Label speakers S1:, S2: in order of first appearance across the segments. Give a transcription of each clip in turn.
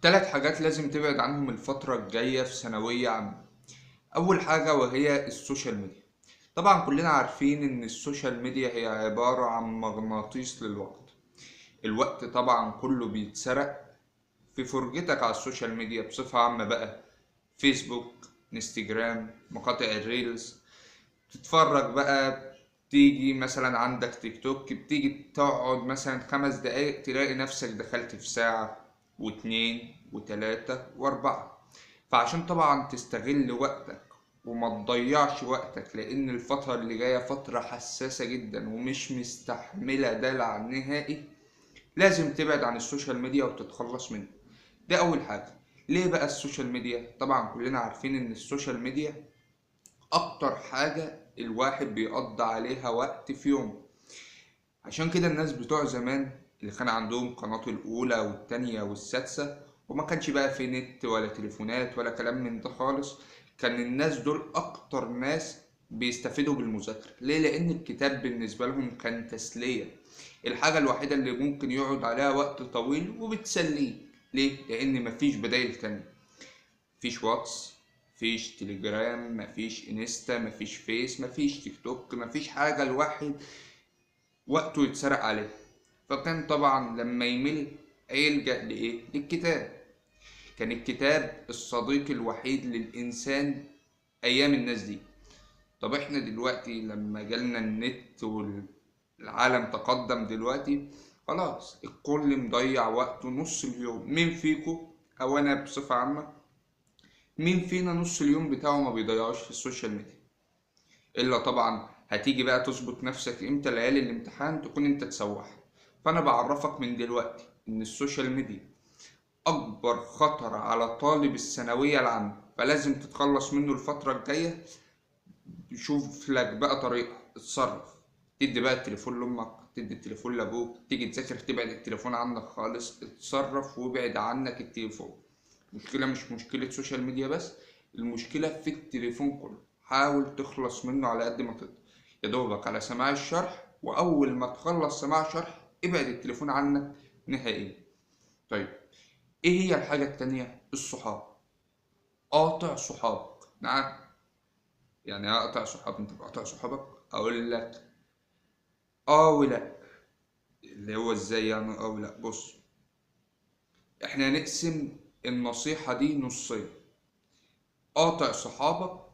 S1: 3 حاجات لازم تبعد عنهم الفترة الجاية في ثانوية عامة. أول حاجة وهي السوشيال ميديا. طبعا كلنا عارفين إن السوشيال ميديا هي عبارة عن مغناطيس للوقت. الوقت طبعا كله بيتسرق في فرجتك على السوشيال ميديا بصفة عامة بقى. فيسبوك، انستجرام، مقاطع الريلز، تتفرج بقى. تيجي مثلا عندك تيك توك، بتيجي تقعد مثلا 5 دقايق تلاقي نفسك دخلت في ساعة واتنين وتلاتة واربعة. فعشان طبعا تستغل وقتك وما تضيعش وقتك، لان الفترة اللي جاية فترة حساسة جدا ومش مستحملة دلع نهائي، لازم تبعد عن السوشيال ميديا وتتخلص منه. ده اول حاجة. ليه بقى السوشيال ميديا؟ طبعا كلنا عارفين ان السوشيال ميديا اكتر حاجة الواحد بيقضي عليها وقت في يوم. عشان كده الناس بتوع زمان اللي كان عندهم قناة الأولى والتانية والسادسة، وما كانش بقى في نت ولا تليفونات ولا كلام من ده خالص، كان الناس دول أكتر ناس بيستفيدوا بالمذاكرة. ليه؟ لأن الكتاب بالنسبة لهم كان تسلية، الحاجة الوحيدة اللي ممكن يقعد عليها وقت طويل وبتسليه. ليه؟ لأن مفيش بدايل تانية. مفيش واتس، مفيش تليجرام، مفيش انستا، مفيش فيس، مفيش تيك توك، مفيش حاجة الواحد وقته يتسرق عليه. فكان طبعا لما يمل هيلجأ لإيه؟ للكتاب. كان الكتاب الصديق الوحيد للإنسان أيام الناس دي. طب احنا دلوقتي لما جالنا النت والعالم تقدم دلوقتي، خلاص الكل مضيع وقته نص اليوم. مين فيكو أو أنا بصفة عامة، مين فينا نص اليوم بتاعه ما بيضيعوش في السوشيال ميديا؟ الا طبعا هتيجي بقى تظبط نفسك امتى؟ ليالي الامتحان تكون انت تسوح. فانا بعرفك من دلوقتي ان السوشيال ميديا اكبر خطر على طالب الثانويه العامه، فلازم تتخلص منه الفتره الجايه. شوف لك بقى طريقه اتصرف. تدي بقى التليفون لامك، تدي التليفون لابوك، تيجي تذاكر تبعد التليفون عنك خالص. اتصرف وابعد عنك التليفون. المشكلة مش مشكلة سوشيال ميديا بس، المشكلة في التليفون كله. حاول تخلص منه على قد ما تقدر، يا دوبك على سماع الشرح، وأول ما تخلص سماع الشرح ابعد التليفون عنك نهائيا. طيب، ايه هي الحاجة التانية؟ الصحاب. قاطع صحابك. نعم، يعني اقطع صحاب؟ انت بقاطع صحابك؟ اقول لك اه ولا. اللي هو ازاي يعني اه ولا؟ بص، احنا نقسم النصيحة دي نصين. قاطع صحابك،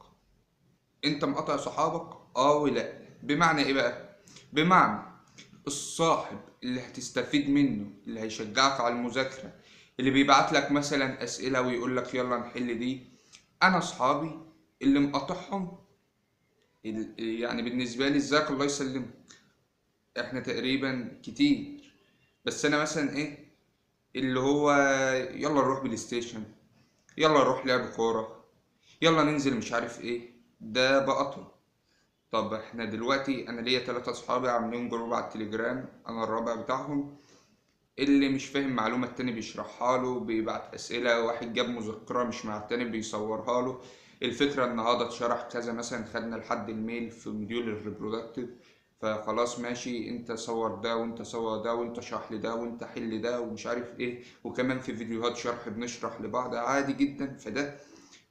S1: انت مقاطع صحابك اه ولا. بمعنى ايه بقى؟ بمعنى الصاحب اللي هتستفيد منه، اللي هيشجعك على المذاكرة، اللي بيبعت لك مثلا اسئلة ويقول لك يلا نحل دي. انا اصحابي اللي مقاطعهم، يعني بالنسبة لي ازيك الله يسلمك، احنا تقريبا كتير. بس انا مثلا ايه اللي هو، يلا نروح بلاي ستيشن، يلا نروح لعب كورة، يلا ننزل مش عارف ايه، ده بقطع. طب احنا دلوقتي انا ليا 3 اصحابي عاملين جروب على التليجرام، انا الرابع بتاعهم. اللي مش فاهم معلومة التاني بيشرحها له، بيبعت اسئلة، واحد جاب مذكرة مش مع التاني بيصورها له. الفكرة النهاردة اتشرح كذا، مثلا خدنا لحد الميل في مديول الريبرودكتيف، فخلاص ماشي، انت صور ده وانت صور ده وانت شرح لي ده وانت حل ده ومش عارف ايه. وكمان في فيديوهات شرح بنشرح لبعض عادي جدا. فده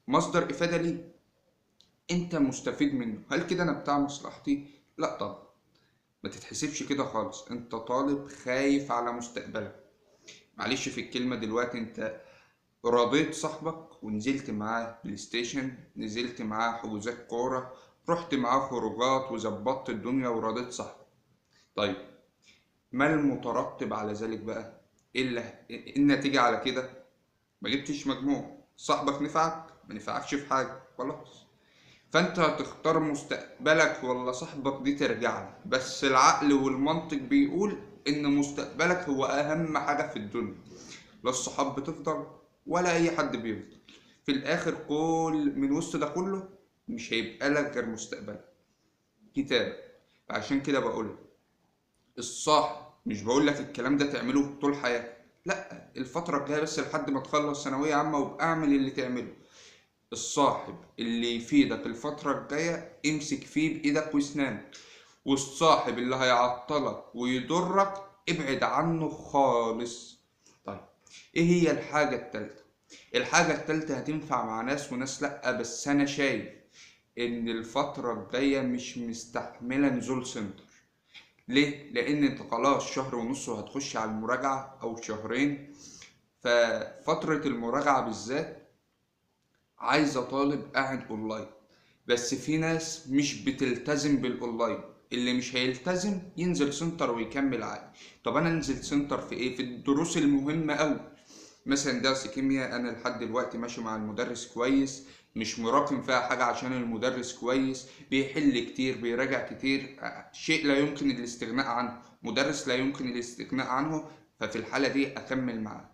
S1: مصدر افادة ليه، انت مستفيد منه. هل كده انا بتاع مصلحتي؟ لا طبعا، ما تتحسبش كده خالص. انت طالب خايف على مستقبلك. معلش في الكلمة، دلوقتي انت رضيت صاحبك ونزلت معاه بلاي ستيشن، نزلت معاه حجوزات كورة، رحت معاه خروجات وظبطت الدنيا ورضيت صاحبك. طيب، ما المترتب على ذلك بقى؟ ايه النتيجة على كده؟ ما جبتش مجموع. صاحبك نفعك؟ ما نفعكش في حاجة، خلاص. فانت هتختار مستقبلك ولا صاحبك؟ دي ترجع لك، بس العقل والمنطق بيقول ان مستقبلك هو اهم حاجة في الدنيا. لا الصحاب بتفضل ولا اي حد بيفضل. في الاخر كل من وسط ده كله مش هيبقى لك غير مستقبلك، كتابك. عشان كده بقول الصاحب، مش بقول لك الكلام ده تعمله طول حياتك، لا، الفترة الجاية بس لحد ما تخلص ثانوية عامة وابقى اعمل اللي تعمله. الصاحب اللي يفيدك الفترة الجاية امسك فيه بإيدك واسنانك، والصاحب اللي هيعطلك ويضرك ابعد عنه خالص. طيب، ايه هي الحاجة التالتة؟ الحاجة التالتة هتنفع مع ناس وناس لأ، بس أنا شايف إن الفترة الجاية مش مستحملة نزول سنتر. ليه؟ لأن أنت خلاص شهر ونص وهتخش على المراجعة أو شهرين، ففترة المراجعة بالذات عايزة طالب قاعد أونلاين. بس في ناس مش بتلتزم بالأونلاين، اللي مش هيلتزم ينزل سنتر ويكمل عادي. طب أنا أنزل سنتر في إيه؟ في الدروس المهمة أوي. مثلا درس كيمياء انا لحد دلوقتي ماشي مع المدرس كويس، مش مراكم فيها حاجة عشان المدرس كويس، بيحل كتير، بيراجع كتير، شيء لا يمكن الاستغناء عنه، مدرس لا يمكن الاستغناء عنه. ففي الحالة دي اكمل معاه.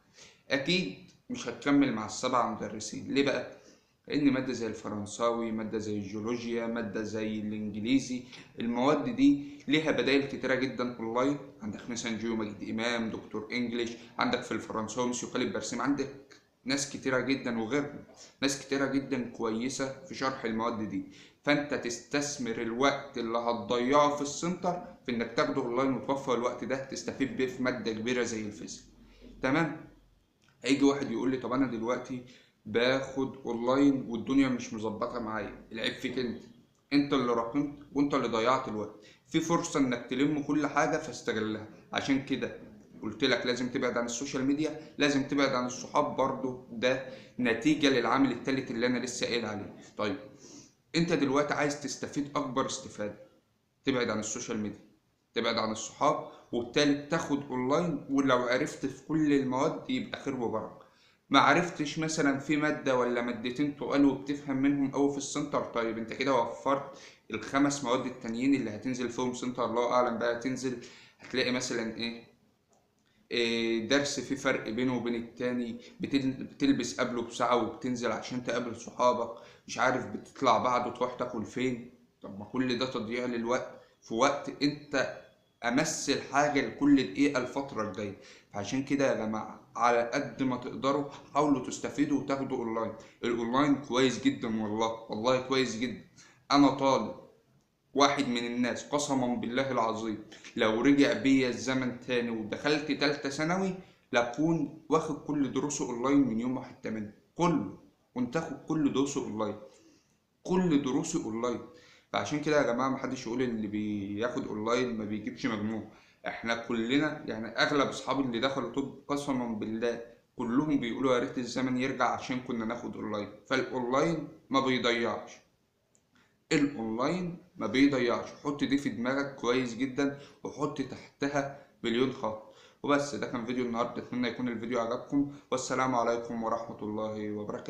S1: اكيد مش هتكمل مع السبع مدرسين. ليه بقى؟ لان مادة زي الفرنساوي، مادة زي الجيولوجيا، مادة زي الانجليزي، المواد دي ليها بدائل كتيرة جدا اونلاين. عندك مثلا جيو مجد امام، دكتور انجليش، عندك في الفرنساوي مسيو خالد برسيم، عندك ناس كتيرة جدا وغيرهم، ناس كتيرة جدا كويسة في شرح المواد دي. فانت تستثمر الوقت اللي هتضيعه في السنتر في انك تاخده اونلاين، وتوفر الوقت ده تستفيد بيه في مادة كبيرة زي الفيزياء. تمام. هيجي واحد يقول لي طب انا دلوقتي باخد اونلاين والدنيا مش مظبطه معايا. العيب فيك انت، انت اللي راكمت وانت اللي ضيعت الوقت. في فرصه انك تلم كل حاجه فاستغلها. عشان كده قلت لك لازم تبعد عن السوشيال ميديا، لازم تبعد عن الصحاب برضو، ده نتيجه للعامل التالت اللي انا لسه قايل عليه. طيب انت دلوقتي عايز تستفيد اكبر استفاده، تبعد عن السوشيال ميديا، تبعد عن الصحاب، وبالتالي تاخد اونلاين. ولو عرفت في كل المواد يبقى خير وبركه. ما عرفتش مثلا في مادة ولا مادتين تقال وبتفهم منهم أوي في السنتر، طيب انت كده وفرت الخمس مواد التانيين اللي هتنزل فيهم سنتر. الله أعلم بقى هتنزل هتلاقي مثلا إيه درس فيه فرق بينه وبين التاني، بتلبس قبله بساعة وبتنزل عشان تقابل صحابك، مش عارف بتطلع بعده تروح تاكل فين. طب ما كل ده تضييع للوقت في وقت انت امثل حاجة لكل دقيقة الفترة الجاية. فعشان كده يا جماعة على قد ما تقدروا حاولوا تستفيدوا وتاخدوا اونلاين. الاونلاين كويس جدا، والله كويس جدا. انا طالب واحد من الناس قسما بالله العظيم لو رجع بيا الزمن تاني ودخلت تالتة ثانوي لأكون واخد كل دروسه اونلاين من يوم 1/8 كله. كنت اخد كل دروسه اونلاين، كل دروسي اونلاين. فعشان كده يا جماعه محدش يقول اللي بياخد اونلاين ما بيجيبش مجموع. احنا كلنا يعني اغلب اصحابي اللي دخلوا طب قسما بالله كلهم بيقولوا يا ريت الزمن يرجع عشان كنا ناخد اونلاين. فالاونلاين ما بيضيعش، الاونلاين ما بيضيعش. حط دي في دماغك كويس جدا، وحط تحتها مليون خط. وبس، ده كان فيديو النهارده، اتمنى يكون الفيديو عجبكم، والسلام عليكم ورحمه الله وبركاته.